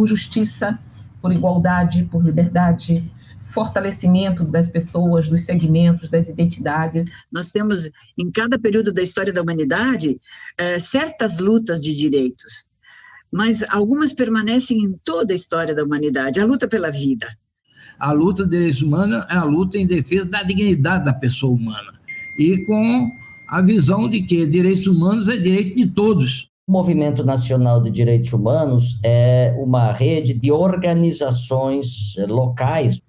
por justiça, por igualdade, por liberdade, fortalecimento das pessoas, dos segmentos, das identidades. Nós temos, em cada período da história da humanidade, certas lutas de direitos, mas algumas permanecem em toda a história da humanidade. A luta pela vida. A luta de direitos humanos é a luta em defesa da dignidade da pessoa humana, e com a visão de que direitos humanos é direito de todos. O Movimento Nacional de Direitos Humanos é uma rede de organizações locais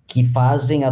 que fazem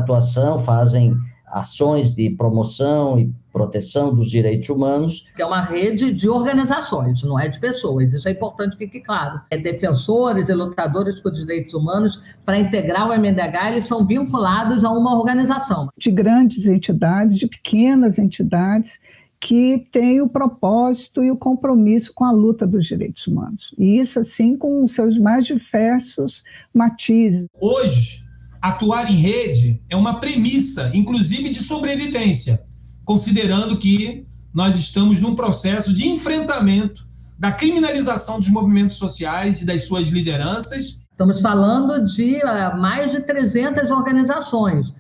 ações de promoção e proteção dos direitos humanos. É uma rede de organizações, não é de pessoas. Isso é importante que fique claro. Defensores e lutadores por direitos humanos, para integrar o MNDH, eles são vinculados a uma organização. De grandes entidades, de pequenas entidades, que têm o propósito e o compromisso com a luta dos direitos humanos. E isso, assim, com os seus mais diversos matizes. Hoje, atuar em rede é uma premissa, inclusive de sobrevivência, considerando que nós estamos num processo de enfrentamento da criminalização dos movimentos sociais e das suas lideranças. Estamos falando de mais de 300 organizações,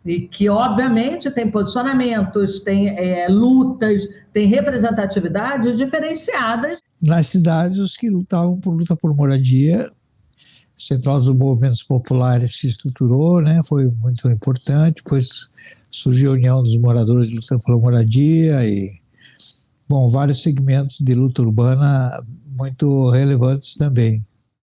e que, obviamente, tem posicionamentos, tem lutas, tem representatividades diferenciadas. Nas cidades, os que lutavam por luta por moradia, a Central dos Movimentos Populares se estruturou, né? Foi muito importante, depois surgiu a União dos Moradores de Luta pela Moradia e, vários segmentos de luta urbana muito relevantes também.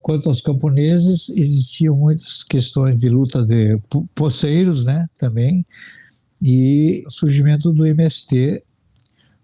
Quanto aos camponeses, existiam muitas questões de luta de poceiros, né, também, e o surgimento do MST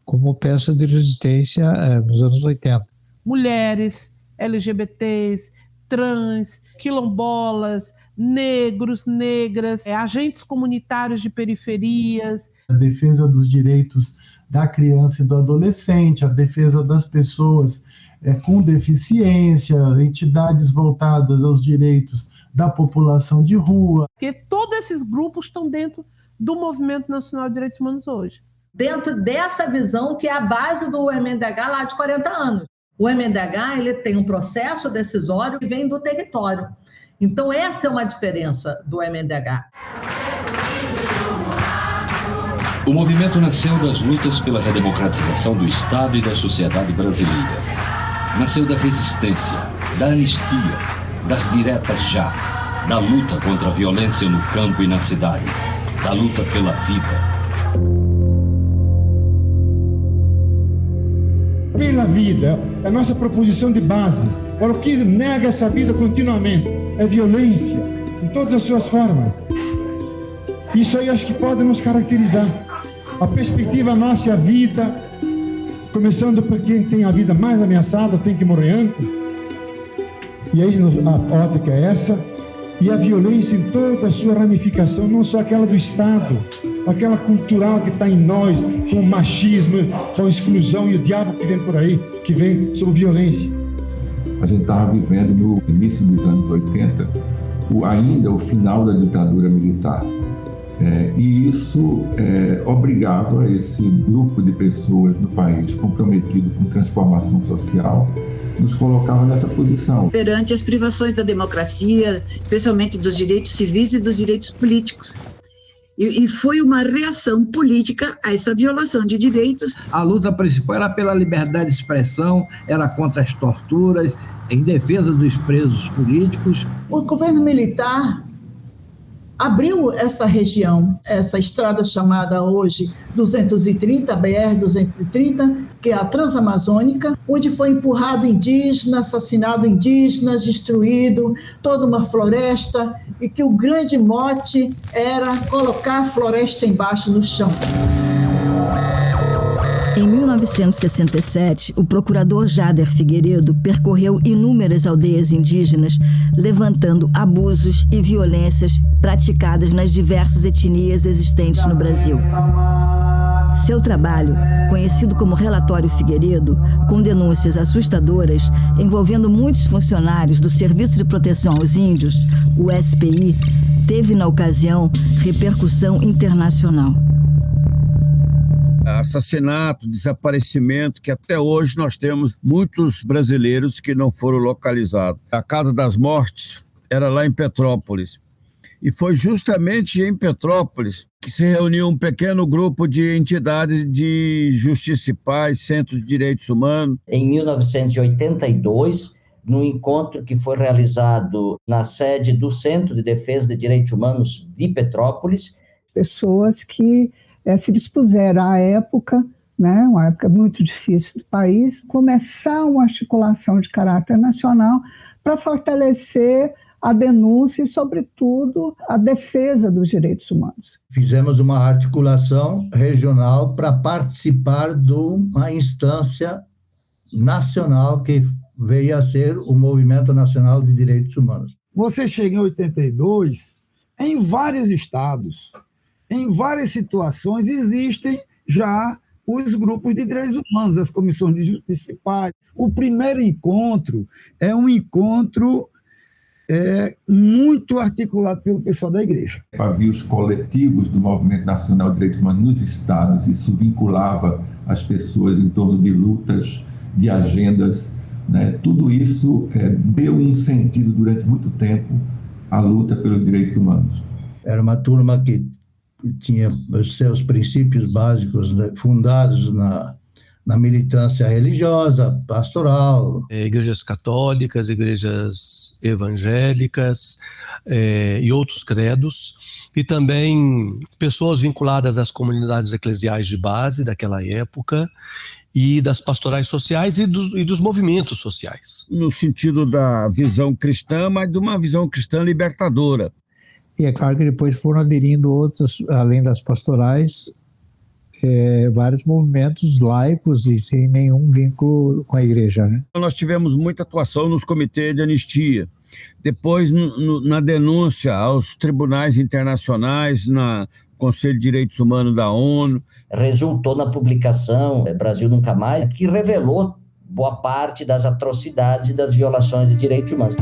como peça de resistência nos anos 80. Mulheres, LGBTs, trans, quilombolas, negros, negras, agentes comunitários de periferias. A defesa dos direitos da criança e do adolescente, a defesa das pessoas com deficiência, entidades voltadas aos direitos da população de rua. Porque todos esses grupos estão dentro do Movimento Nacional de Direitos Humanos hoje. Dentro dessa visão que é a base do MNDH lá de 40 anos. O MNDH ele tem um processo decisório que vem do território. Então essa é uma diferença do MNDH. O movimento nasceu das lutas pela redemocratização do Estado e da sociedade brasileira. Nasceu da resistência, da anistia, das diretas já, da luta contra a violência no campo e na cidade, da luta pela vida. Pela vida é a nossa proposição de base. Para o que nega essa vida continuamente é violência, em todas as suas formas. Isso aí acho que pode nos caracterizar. A perspectiva nossa é a vida, começando por quem tem a vida mais ameaçada, tem que morrer antes. E aí a ótica é essa. E a violência em toda a sua ramificação, não só aquela do Estado, aquela cultural que está em nós, com o machismo, com a exclusão e o diabo que vem por aí, que vem sobre violência. A gente estava vivendo no início dos anos 80, ainda o final da ditadura militar. E isso obrigava esse grupo de pessoas no país comprometido com transformação social, nos colocava nessa posição. Perante as privações da democracia, especialmente dos direitos civis e dos direitos políticos. E foi uma reação política a essa violação de direitos. A luta principal era pela liberdade de expressão, era contra as torturas, em defesa dos presos políticos. O governo militar abriu essa região, essa estrada chamada hoje 230, a BR-230, que é a Transamazônica, onde foi empurrado indígena, assassinado indígenas, destruído toda uma floresta, e que o grande mote era colocar a floresta embaixo no chão. Em 1967, o procurador Jader Figueiredo percorreu inúmeras aldeias indígenas, levantando abusos e violências praticadas nas diversas etnias existentes no Brasil. Seu trabalho, conhecido como Relatório Figueiredo, com denúncias assustadoras envolvendo muitos funcionários do Serviço de Proteção aos Índios, o SPI, teve na ocasião repercussão internacional. assassinato, desaparecimento, que até hoje nós temos muitos brasileiros que não foram localizados. A Casa das Mortes era lá em Petrópolis. E foi justamente em Petrópolis que se reuniu um pequeno grupo de entidades de justiça e paz, centros de direitos humanos. Em 1982, no encontro que foi realizado na sede do Centro de Defesa de Direitos Humanos de Petrópolis. Pessoas que se dispuseram à época, né, uma época muito difícil do país, começar uma articulação de caráter nacional para fortalecer a denúncia e, sobretudo, a defesa dos direitos humanos. Fizemos uma articulação regional para participar de uma instância nacional que veio a ser o Movimento Nacional de Direitos Humanos. Você chega em 82, em vários estados, em várias situações, existem já os grupos de direitos humanos, as comissões de justiça e paz. O primeiro encontro é um encontro muito articulado pelo pessoal da igreja. Havia os coletivos do Movimento Nacional de Direitos Humanos nos estados, isso vinculava as pessoas em torno de lutas, de agendas, né? Tudo isso deu um sentido durante muito tempo à luta pelos direitos humanos. Era uma turma que tinha os seus princípios básicos, né, fundados na militância religiosa, pastoral. Igrejas católicas, igrejas evangélicas e outros credos, e também pessoas vinculadas às comunidades eclesiais de base daquela época, e das pastorais sociais e dos movimentos sociais. No sentido da visão cristã, mas de uma visão cristã libertadora. E é claro que depois foram aderindo outras, além das pastorais, vários movimentos laicos e sem nenhum vínculo com a igreja, né? Nós tivemos muita atuação nos comitês de anistia, depois na denúncia aos tribunais internacionais, na Conselho de Direitos Humanos da ONU. Resultou na publicação Brasil Nunca Mais, que revelou boa parte das atrocidades e das violações de direitos humanos.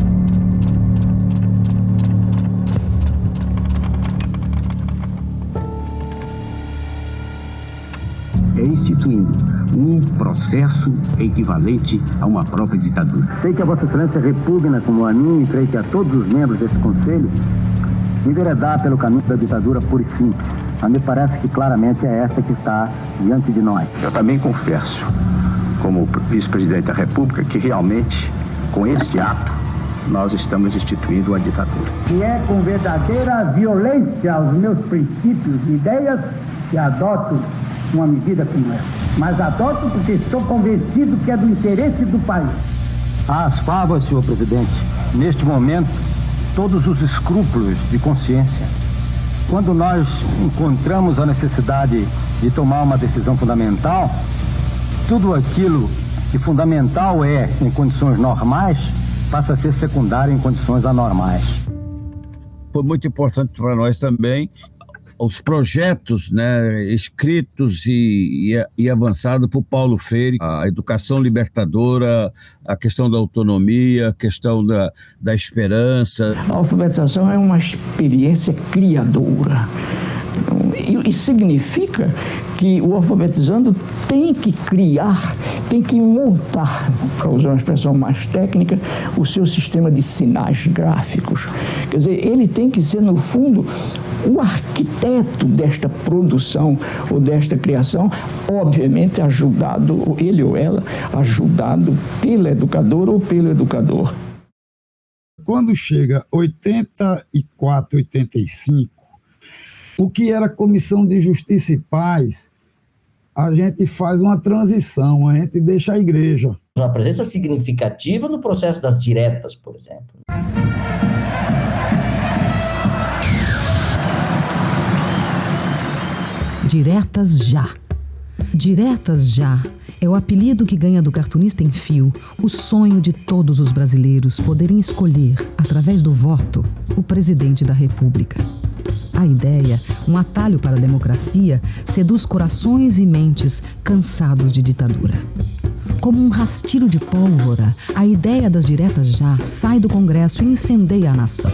Instituindo um processo equivalente a uma própria ditadura. Sei que a Vossa Excelência repugna, como a mim e creio que a todos os membros desse Conselho, enveredar pelo caminho da ditadura pura e simples. Mas me parece que claramente é essa que está diante de nós. Eu também confesso, como vice-presidente da República, que realmente, com este ato, nós estamos instituindo a ditadura. E é com verdadeira violência aos meus princípios e ideias que adoto uma medida como essa. Mas adoto porque estou convencido que é do interesse do país. Às favas, senhor presidente, neste momento, todos os escrúpulos de consciência. Quando nós encontramos a necessidade de tomar uma decisão fundamental, tudo aquilo que fundamental é em condições normais, passa a ser secundário em condições anormais. Foi muito importante para nós também os projetos, né, escritos e avançados por Paulo Freire, a educação libertadora, a questão da autonomia, a questão da esperança. A alfabetização é uma experiência criadora. E significa que o alfabetizando tem que criar, tem que montar, para usar uma expressão mais técnica, o seu sistema de sinais gráficos. Quer dizer, ele tem que ser, no fundo, o arquiteto desta produção ou desta criação, obviamente ajudado, ele ou ela, ajudado pela educadora ou pelo educador. Quando chega 84, 85, o que era Comissão de Justiça e Paz, a gente faz uma transição, a gente deixa a igreja. Uma presença significativa no processo das diretas, por exemplo. Diretas Já. Diretas Já é o apelido que ganha do cartunista em fio o sonho de todos os brasileiros poderem escolher, através do voto, o presidente da República. A ideia, um atalho para a democracia, seduz corações e mentes cansados de ditadura. Como um rastilho de pólvora, a ideia das diretas já sai do Congresso e incendeia a nação.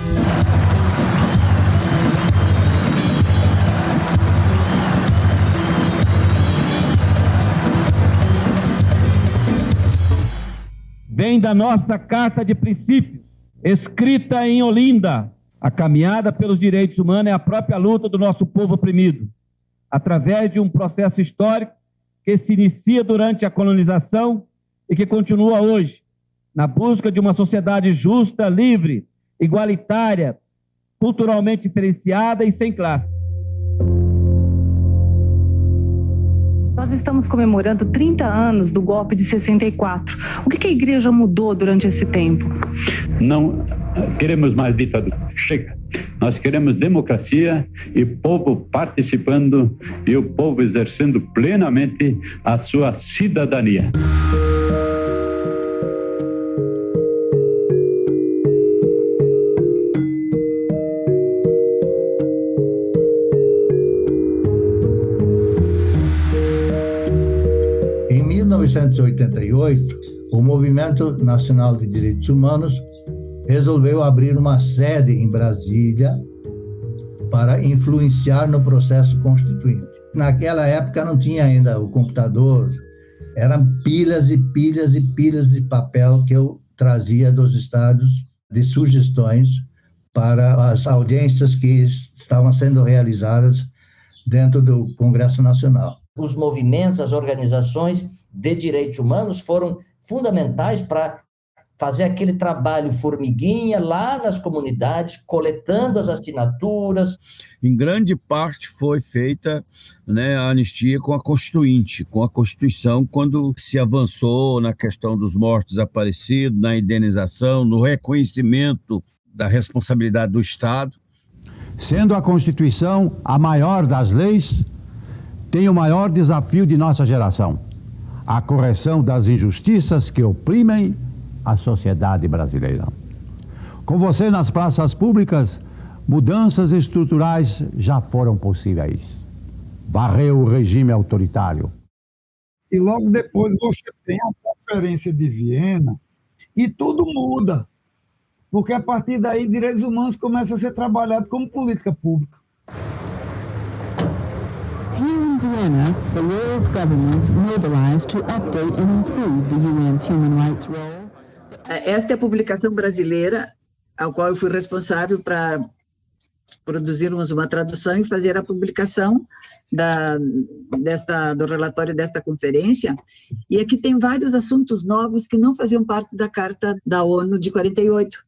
vem da nossa Carta de Princípios, escrita em Olinda. A caminhada pelos direitos humanos é a própria luta do nosso povo oprimido, através de um processo histórico que se inicia durante a colonização e que continua hoje, na busca de uma sociedade justa, livre, igualitária, culturalmente diferenciada e sem classe. Nós estamos comemorando 30 anos do golpe de 64. O que a igreja mudou durante esse tempo? Não queremos mais ditadura. Chega. Nós queremos democracia e povo participando e o povo exercendo plenamente a sua cidadania. Em 1988, o Movimento Nacional de Direitos Humanos resolveu abrir uma sede em Brasília para influenciar no processo constituinte. Naquela época não tinha ainda o computador, eram pilhas e pilhas e pilhas de papel que eu trazia dos estados de sugestões para as audiências que estavam sendo realizadas dentro do Congresso Nacional. Os movimentos, as organizações de direitos humanos foram fundamentais para fazer aquele trabalho formiguinha lá nas comunidades, coletando as assinaturas. Em grande parte foi feita, né, a anistia com a Constituinte, com a Constituição, quando se avançou na questão dos mortos desaparecidos, na indenização, no reconhecimento da responsabilidade do Estado. Sendo a Constituição a maior das leis, tem o maior desafio de nossa geração: a correção das injustiças que oprimem a sociedade brasileira. Com você nas praças públicas, mudanças estruturais já foram possíveis. Varreu o regime autoritário. E logo depois você tem a Conferência de Viena e tudo muda. Porque a partir daí, direitos humanos começam a ser trabalhados como política pública. Vienna, the world's governments mobilized to update and improve the UN's human rights role. Esta é a publicação brasileira, ao qual eu fui responsável para produzirmos uma tradução e fazer a publicação do relatório desta conferência. E aqui tem vários assuntos novos que não faziam parte da Carta da ONU de 48.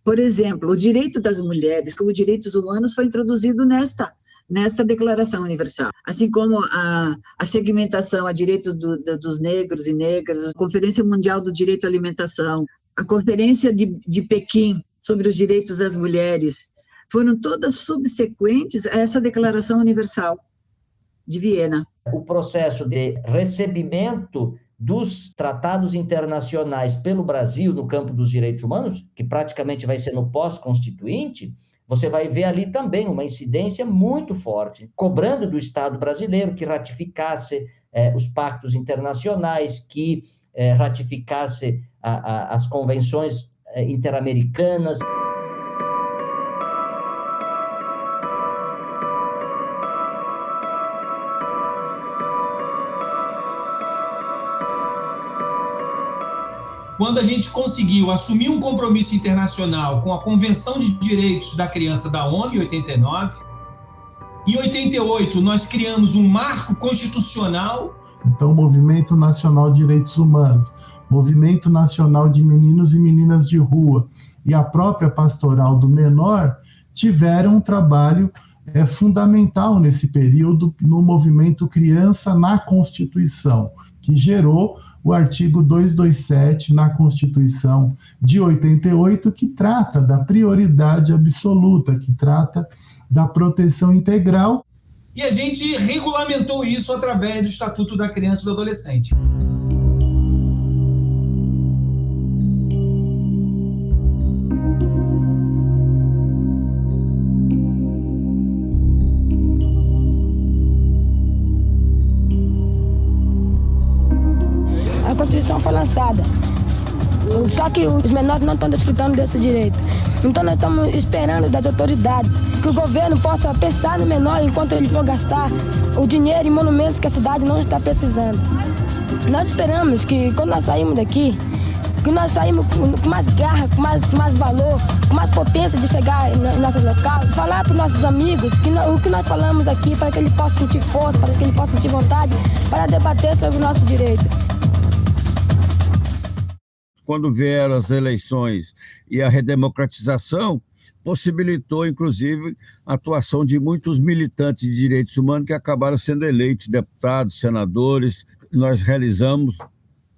Por exemplo, o direito das mulheres como direitos humanos foi introduzido nesta Declaração Universal, assim como a segmentação a direitos dos negros e negras, a Conferência Mundial do Direito à Alimentação, a Conferência de Pequim sobre os Direitos das Mulheres, foram todas subsequentes a essa Declaração Universal de Viena. O processo de recebimento dos tratados internacionais pelo Brasil no campo dos direitos humanos, que praticamente vai ser no pós-constituinte, você vai ver ali também uma incidência muito forte, cobrando do Estado brasileiro que ratificasse os pactos internacionais, que ratificasse as convenções interamericanas. Quando a gente conseguiu assumir um compromisso internacional com a Convenção de Direitos da Criança da ONU, em 89, em 88 nós criamos um marco constitucional. Então, Movimento Nacional de Direitos Humanos, Movimento Nacional de Meninos e Meninas de Rua e a própria Pastoral do Menor tiveram um trabalho fundamental nesse período no movimento Criança na Constituição, que gerou o artigo 227 na Constituição de 88, que trata da prioridade absoluta, que trata da proteção integral. E a gente regulamentou isso através do Estatuto da Criança e do Adolescente. A Constituição foi lançada, só que os menores não estão desfrutando desse direito. Então nós estamos esperando das autoridades que o governo possa pensar no menor enquanto ele for gastar o dinheiro em monumentos que a cidade não está precisando. Nós esperamos que quando nós sairmos daqui, que nós saímos com mais garra, com mais valor, com mais potência de chegar no nosso local, falar para os nossos amigos o que nós falamos aqui, para que ele possa sentir força, para que ele possa sentir vontade, para debater sobre o nosso direito. Quando vieram as eleições e a redemocratização, possibilitou, inclusive, a atuação de muitos militantes de direitos humanos que acabaram sendo eleitos deputados, senadores. Nós realizamos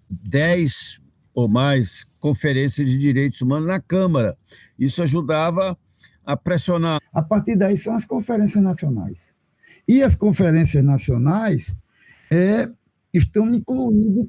10 ou mais conferências de direitos humanos na Câmara. Isso ajudava a pressionar. A partir daí são as conferências nacionais. E as conferências nacionais estão incluídos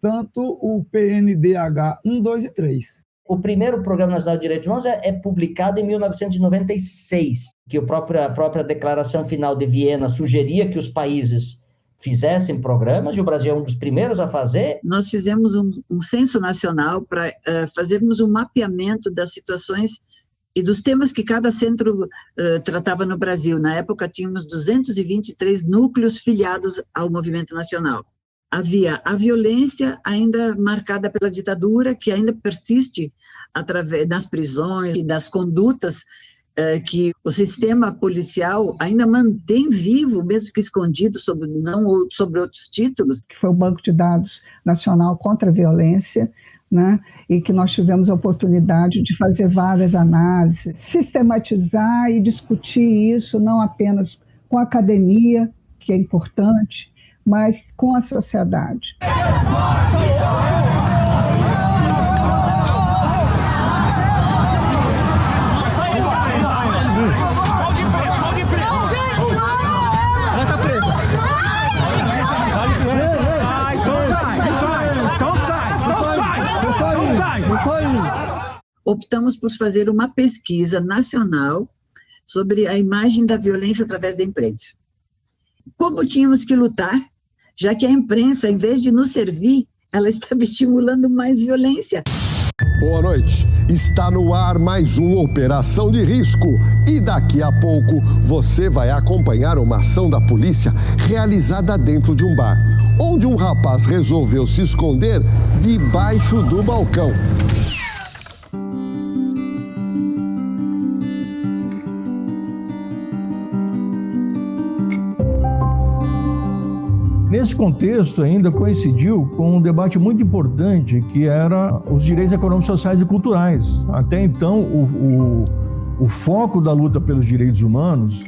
tanto o PNDH 1, 2 e 3. O primeiro Programa Nacional de Direitos Humanos é publicado em 1996, que a própria Declaração Final de Viena sugeria que os países fizessem programas, e o Brasil é um dos primeiros a fazer. Nós fizemos um censo nacional para fazermos um mapeamento das situações e dos temas que cada centro tratava no Brasil. Na época, tínhamos 223 núcleos filiados ao movimento nacional. Havia a violência ainda marcada pela ditadura, que ainda persiste através das prisões e das condutas que o sistema policial ainda mantém vivo, mesmo que escondido, não sobre outros títulos. Que foi o Banco de Dados Nacional contra a Violência, né? E que nós tivemos a oportunidade de fazer várias análises, sistematizar e discutir isso, não apenas com a academia, que é importante, mas com a sociedade. Optamos por fazer uma pesquisa nacional sobre a imagem da violência através da imprensa. Como tínhamos que lutar, já que a imprensa, em vez de nos servir, ela estava estimulando mais violência. Boa noite. Está no ar mais uma Operação de Risco. E daqui a pouco você vai acompanhar uma ação da polícia realizada dentro de um bar, onde um rapaz resolveu se esconder debaixo do balcão. Nesse contexto, ainda coincidiu com um debate muito importante, que era os direitos econômicos, sociais e culturais. Até então, o foco da luta pelos direitos humanos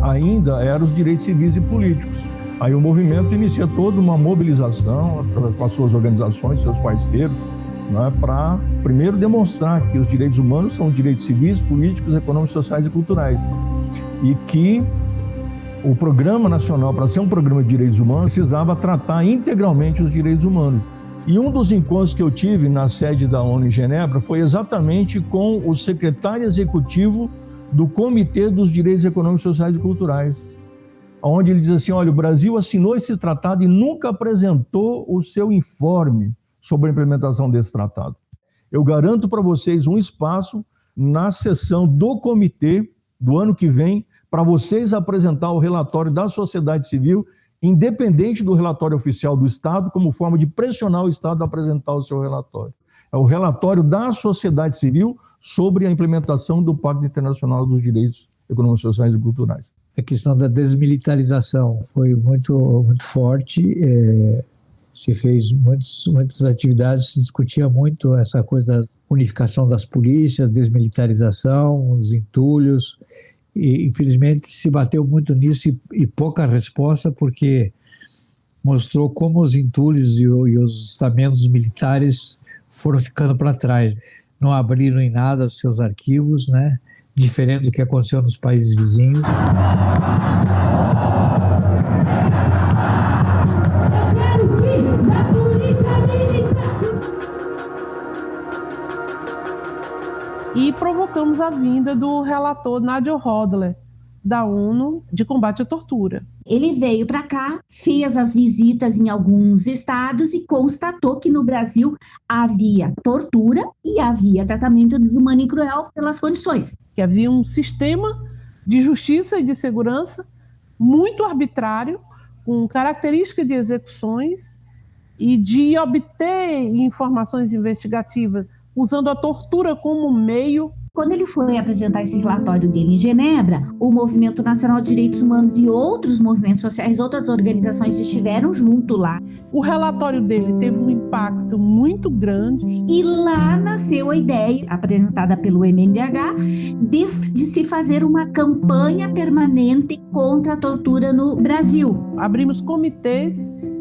ainda era os direitos civis e políticos. Aí o movimento inicia toda uma mobilização com as suas organizações, seus parceiros, né, para, primeiro, demonstrar que os direitos humanos são direitos civis, políticos, econômicos, sociais e culturais. E que o Programa Nacional, para ser um programa de direitos humanos, precisava tratar integralmente os direitos humanos. E um dos encontros que eu tive na sede da ONU em Genebra foi exatamente com o secretário executivo do Comitê dos Direitos Econômicos, Sociais e Culturais, onde ele diz assim: olha, o Brasil assinou esse tratado e nunca apresentou o seu informe sobre a implementação desse tratado. Eu garanto para vocês um espaço na sessão do comitê do ano que vem, para vocês apresentar o relatório da sociedade civil, independente do relatório oficial do Estado, como forma de pressionar o Estado a apresentar o seu relatório. É o relatório da sociedade civil sobre a implementação do Pacto Internacional dos Direitos Econômicos, Sociais e Culturais. A questão da desmilitarização foi muito forte, se fez muitas atividades, se discutia muito essa coisa da unificação das polícias, desmilitarização, os entulhos. E, infelizmente, se bateu muito nisso e pouca resposta, porque mostrou como os entulhos e os estamentos militares foram ficando para trás. Não abriram em nada os seus arquivos, né? Diferente do que aconteceu nos países vizinhos. E provocamos a vinda do relator Nigel Hodler, da ONU, de combate à tortura. Ele veio para cá, fez as visitas em alguns estados e constatou que no Brasil havia tortura e havia tratamento desumano e cruel pelas condições. Que havia um sistema de justiça e de segurança muito arbitrário, com característica de execuções e de obter informações investigativas usando a tortura como meio. Quando ele foi apresentar esse relatório dele em Genebra, o Movimento Nacional de Direitos Humanos e outros movimentos sociais, outras organizações estiveram junto lá. O relatório dele teve um impacto muito grande. E lá nasceu a ideia, apresentada pelo MNDH, de se fazer uma campanha permanente contra a tortura no Brasil. Abrimos comitês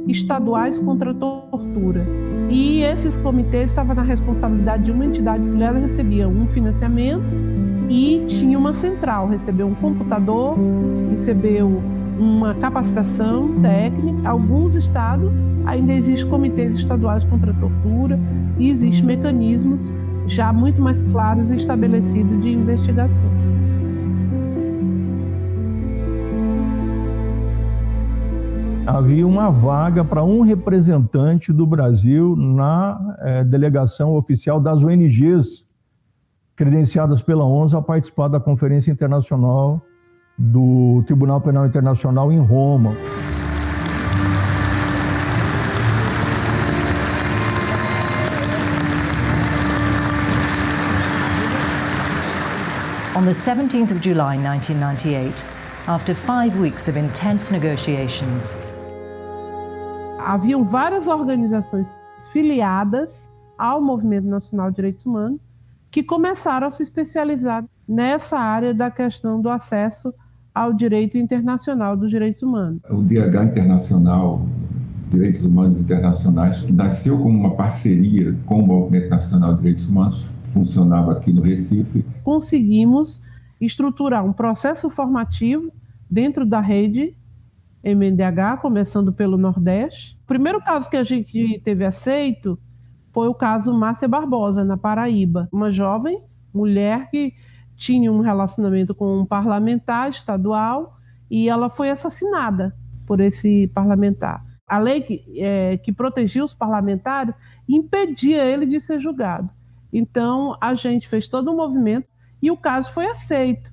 estaduais contra a tortura. E esses comitês estavam na responsabilidade de uma entidade filiada, recebia um financiamento e tinha uma central, recebeu um computador, recebeu uma capacitação técnica. Alguns estados ainda existem comitês estaduais contra a tortura e existem mecanismos já muito mais claros e estabelecidos de investigação. Havia uma vaga para um representante do Brasil na delegação oficial das ONGs credenciadas pela ONU a participar da Conferência Internacional do Tribunal Penal Internacional em Roma. On the 17th of July 1998, after 5 weeks of intense negotiations, haviam várias organizações filiadas ao Movimento Nacional de Direitos Humanos que começaram a se especializar nessa área da questão do acesso ao direito internacional dos direitos humanos. O DH Internacional, Direitos Humanos Internacionais, que nasceu como uma parceria com o Movimento Nacional de Direitos Humanos, funcionava aqui no Recife. Conseguimos estruturar um processo formativo dentro da rede MNDH, começando pelo Nordeste. O primeiro caso que a gente teve aceito foi o caso Márcia Barbosa, na Paraíba. Uma jovem mulher que tinha um relacionamento com um parlamentar estadual e ela foi assassinada por esse parlamentar. A lei que protegia os parlamentares impedia ele de ser julgado. Então, a gente fez todo um movimento e o caso foi aceito.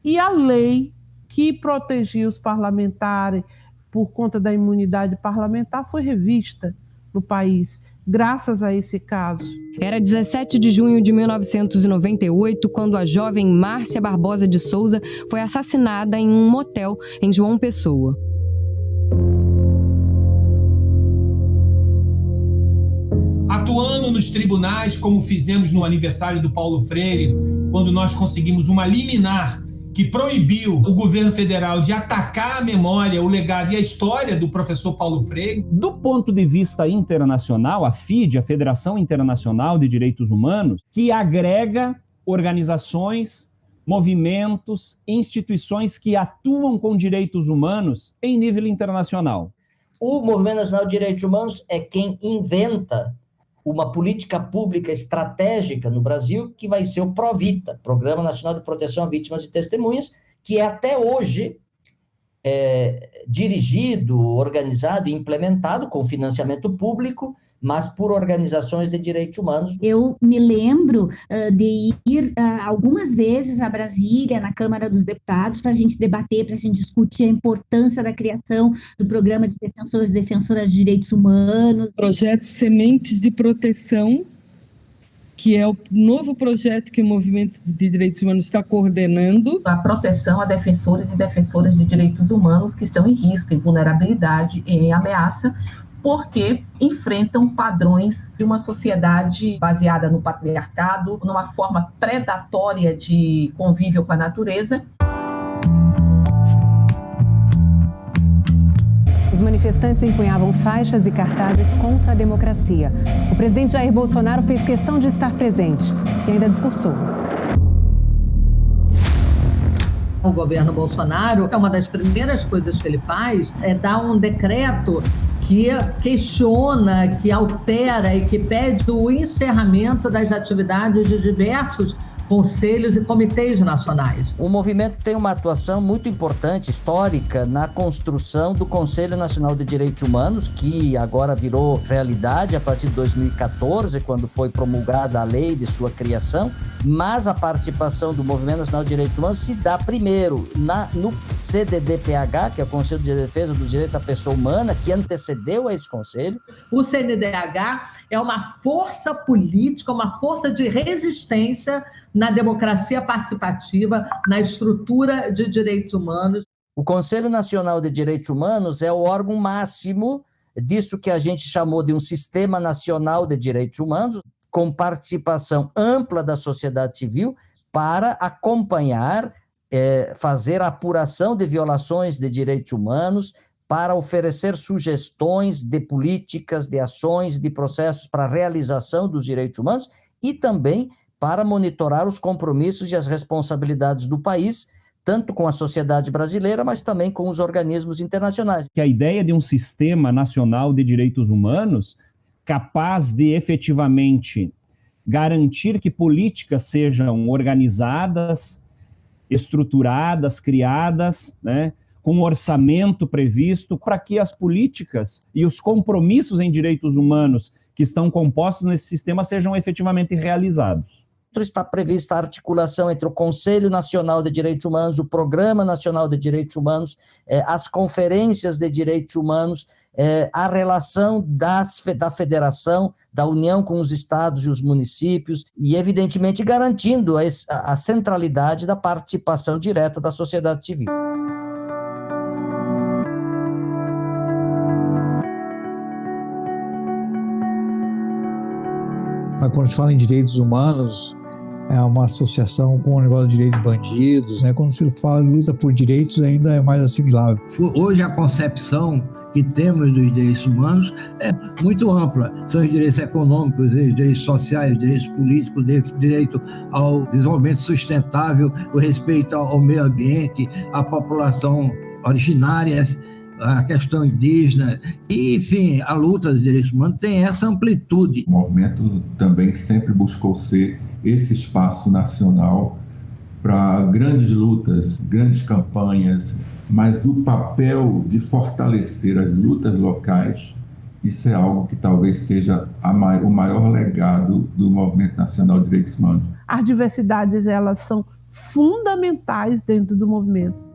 E a lei que protegia os parlamentares por conta da imunidade parlamentar foi revista no país, graças a esse caso. Era 17 de junho de 1998, quando a jovem Márcia Barbosa de Souza foi assassinada em um motel em João Pessoa. Atuando nos tribunais, como fizemos no aniversário do Paulo Freire, quando nós conseguimos uma liminar que proibiu o governo federal de atacar a memória, o legado e a história do professor Paulo Freire. Do ponto de vista internacional, a FIDE, a Federação Internacional de Direitos Humanos, que agrega organizações, movimentos, instituições que atuam com direitos humanos em nível internacional. O Movimento Nacional de Direitos Humanos é quem inventa uma política pública estratégica no Brasil, que vai ser o PROVITA, Programa Nacional de Proteção a Vítimas e Testemunhas, que é até hoje dirigido, organizado e implementado com financiamento público, mas por organizações de direitos humanos. Eu me lembro de ir algumas vezes a Brasília, na Câmara dos Deputados, para a gente debater, para a gente discutir a importância da criação do Programa de Defensores e Defensoras de Direitos Humanos. Projeto Sementes de Proteção, que é o novo projeto que o Movimento de Direitos Humanos está coordenando. A proteção a defensores e defensoras de direitos humanos que estão em risco, em vulnerabilidade e em ameaça, porque enfrentam padrões de uma sociedade baseada no patriarcado, numa forma predatória de convívio com a natureza. Os manifestantes empunhavam faixas e cartazes contra a democracia. O presidente Jair Bolsonaro fez questão de estar presente e ainda discursou. O governo Bolsonaro, uma das primeiras coisas que ele faz é dar um decreto que questiona, que altera e que pede o encerramento das atividades de diversos conselhos e comitês nacionais. O movimento tem uma atuação muito importante, histórica, na construção do Conselho Nacional de Direitos Humanos, que agora virou realidade a partir de 2014, quando foi promulgada a lei de sua criação, mas a participação do Movimento Nacional de Direitos Humanos se dá primeiro no CDDPH, que é o Conselho de Defesa dos Direitos da Pessoa Humana, que antecedeu a esse conselho. O CNDH é uma força política, uma força de resistência na democracia participativa, na estrutura de direitos humanos. O Conselho Nacional de Direitos Humanos é o órgão máximo disso que a gente chamou de um Sistema Nacional de Direitos Humanos, com participação ampla da sociedade civil para acompanhar, fazer a apuração de violações de direitos humanos, para oferecer sugestões de políticas, de ações, de processos para a realização dos direitos humanos e também para monitorar os compromissos e as responsabilidades do país, tanto com a sociedade brasileira, mas também com os organismos internacionais. Que a ideia de um sistema nacional de direitos humanos capaz de efetivamente garantir que políticas sejam organizadas, estruturadas, criadas, né, com um orçamento previsto para que as políticas e os compromissos em direitos humanos que estão compostos nesse sistema sejam efetivamente realizados. Está prevista a articulação entre o Conselho Nacional de Direitos Humanos, o Programa Nacional de Direitos Humanos, as conferências de direitos humanos, a relação da federação, da União com os estados e os municípios, e, evidentemente, garantindo a centralidade da participação direta da sociedade civil. Quando se fala em direitos humanos, é uma associação com o negócio de direitos de bandidos, né? Quando se fala de luta por direitos, ainda é mais assimilável. Hoje a concepção que temos dos direitos humanos é muito ampla. São os direitos econômicos, os direitos sociais, os direitos políticos, o direito ao desenvolvimento sustentável, o respeito ao meio ambiente, à população originária, a questão indígena, e, enfim, a luta dos direitos humanos tem essa amplitude. O movimento também sempre buscou ser esse espaço nacional para grandes lutas, grandes campanhas, mas o papel de fortalecer as lutas locais, isso é algo que talvez seja o maior legado do Movimento Nacional de Direitos Humanos. As diversidades, elas são fundamentais dentro do movimento.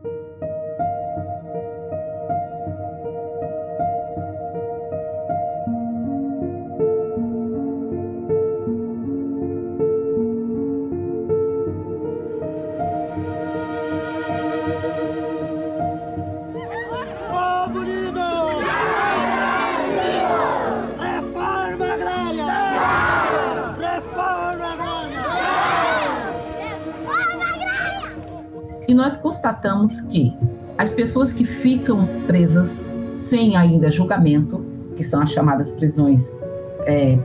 E nós constatamos que as pessoas que ficam presas sem ainda julgamento, que são as chamadas prisões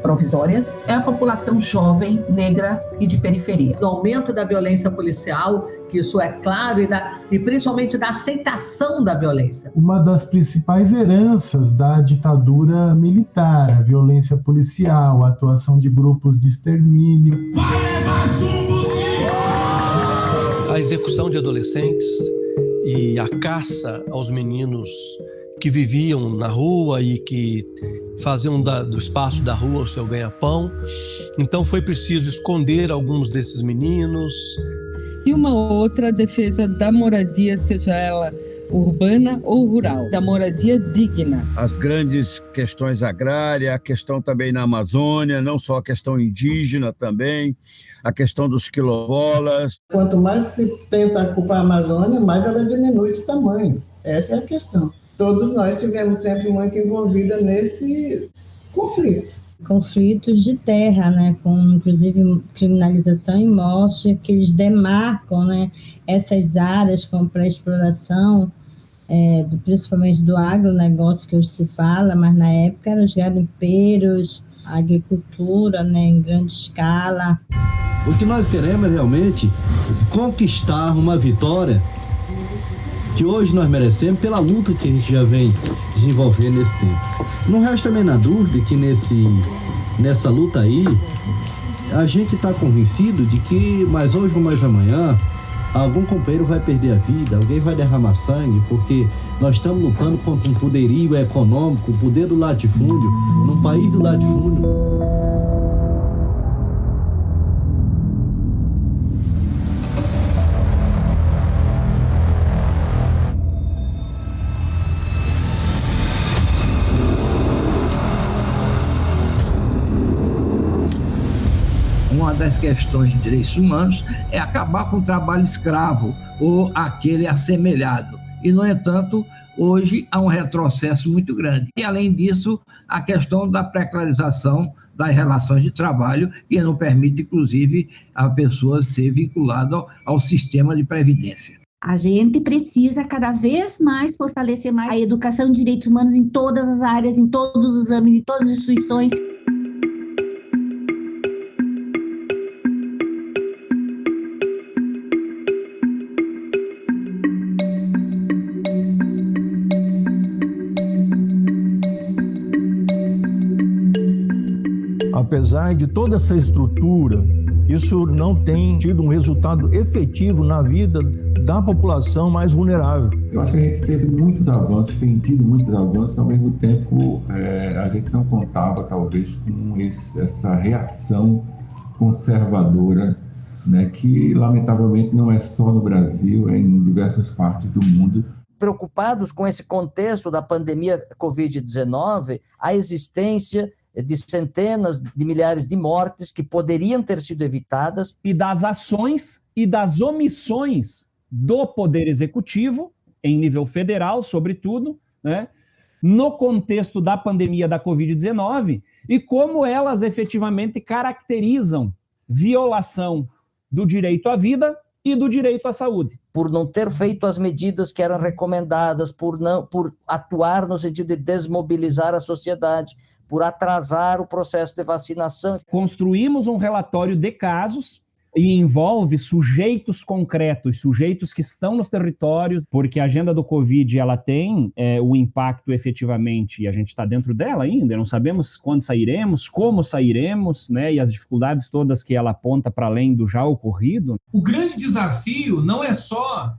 provisórias, é a população jovem, negra e de periferia. O aumento da violência policial, que isso é claro, e principalmente da aceitação da violência. Uma das principais heranças da ditadura militar, a violência policial, a atuação de grupos de extermínio. A execução de adolescentes e a caça aos meninos que viviam na rua e que faziam do espaço da rua o seu ganha-pão. Então foi preciso esconder alguns desses meninos. E uma outra, a defesa da moradia, seja ela urbana ou rural, da moradia digna. As grandes questões agrárias, a questão também na Amazônia, não só a questão indígena também, a questão dos quilombolas. Quanto mais se tenta ocupar a Amazônia, mais ela diminui de tamanho. Essa é a questão. Todos nós estivemos sempre muito envolvidos nesse conflito. Conflitos de terra, né, com inclusive criminalização e morte, que eles demarcam, né, essas áreas para exploração, principalmente do agronegócio que hoje se fala, mas na época eram os garimpeiros, a agricultura, né, em grande escala. O que nós queremos é realmente conquistar uma vitória que hoje nós merecemos pela luta que a gente já vem desenvolvendo nesse tempo. Não resta a menor dúvida que nessa luta aí, A gente está convencido de que mais hoje ou mais amanhã algum companheiro vai perder a vida, alguém vai derramar sangue, porque nós estamos lutando contra um poderio econômico, o poder do latifúndio, num país do latifúndio. Uma das questões de direitos humanos é acabar com o trabalho escravo ou aquele assemelhado. E, no entanto, hoje há um retrocesso muito grande. E, além disso, a questão da precarização das relações de trabalho, que não permite, inclusive, a pessoa ser vinculada ao sistema de previdência. A gente precisa cada vez mais fortalecer mais a educação de direitos humanos em todas as áreas, em todos os âmbitos, em todas as instituições. Apesar de toda essa estrutura, isso não tem tido um resultado efetivo na vida da população mais vulnerável. Eu acho que a gente teve muitos avanços, tem tido muitos avanços, ao mesmo tempo a gente não contava talvez com essa reação conservadora, né, que lamentavelmente não é só no Brasil, é em diversas partes do mundo. Preocupados com esse contexto da pandemia Covid-19, a existência de centenas de milhares de mortes que poderiam ter sido evitadas. E das ações e das omissões do Poder Executivo, em nível federal, sobretudo, né, no contexto da pandemia da Covid-19, e como elas efetivamente caracterizam violação do direito à vida e do direito à saúde. Por não ter feito as medidas que eram recomendadas, por atuar no sentido de desmobilizar a sociedade, por atrasar o processo de vacinação. Construímos um relatório de casos e envolve sujeitos concretos, sujeitos que estão nos territórios, porque a agenda do Covid ela tem o impacto efetivamente, e a gente está dentro dela ainda, não sabemos quando sairemos, como sairemos, né, e as dificuldades todas que ela aponta para além do já ocorrido. O grande desafio não é só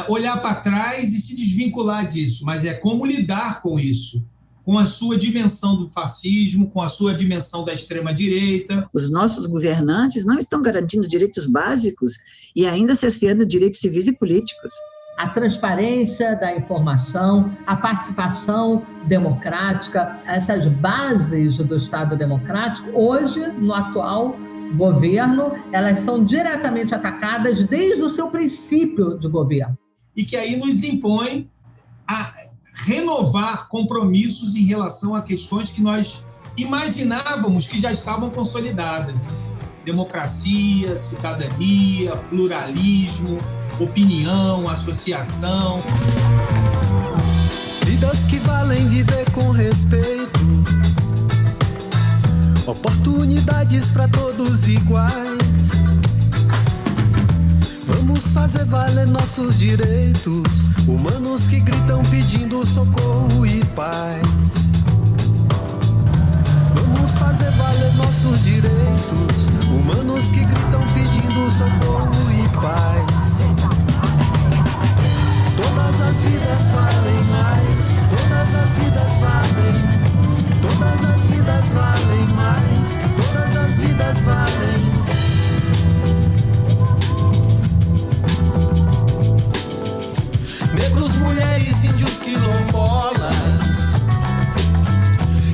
olhar para trás e se desvincular disso, mas é como lidar com isso, com a sua dimensão do fascismo, com a sua dimensão da extrema-direita. Os nossos governantes não estão garantindo direitos básicos e ainda cerceando direitos civis e políticos. A transparência da informação, a participação democrática, essas bases do Estado democrático, hoje, no atual governo, elas são diretamente atacadas desde o seu princípio de governo. E que aí nos impõe a renovar compromissos em relação a questões que nós imaginávamos que já estavam consolidadas. Democracia, cidadania, pluralismo, opinião, associação. Vidas que valem viver com respeito, oportunidades para todos iguais. Vamos fazer valer nossos direitos, humanos que gritam pedindo socorro e paz. Vamos fazer valer nossos direitos, humanos que gritam pedindo socorro e paz. Todas as vidas valem mais, todas as vidas valem, todas as vidas valem mais, todas as vidas valem. Negros, mulheres, índios, quilombolas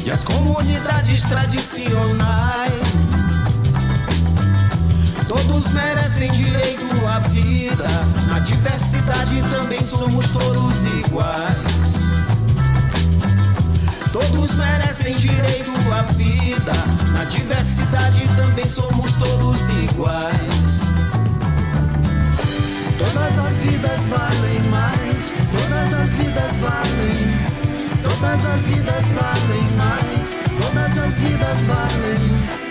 e as comunidades tradicionais, todos merecem direito à vida. Na diversidade também somos todos iguais. Todos merecem direito à vida. Na diversidade também somos todos iguais. Todas as vidas valem mais, todas as vidas valem, todas as vidas valem mais, todas as vidas valem.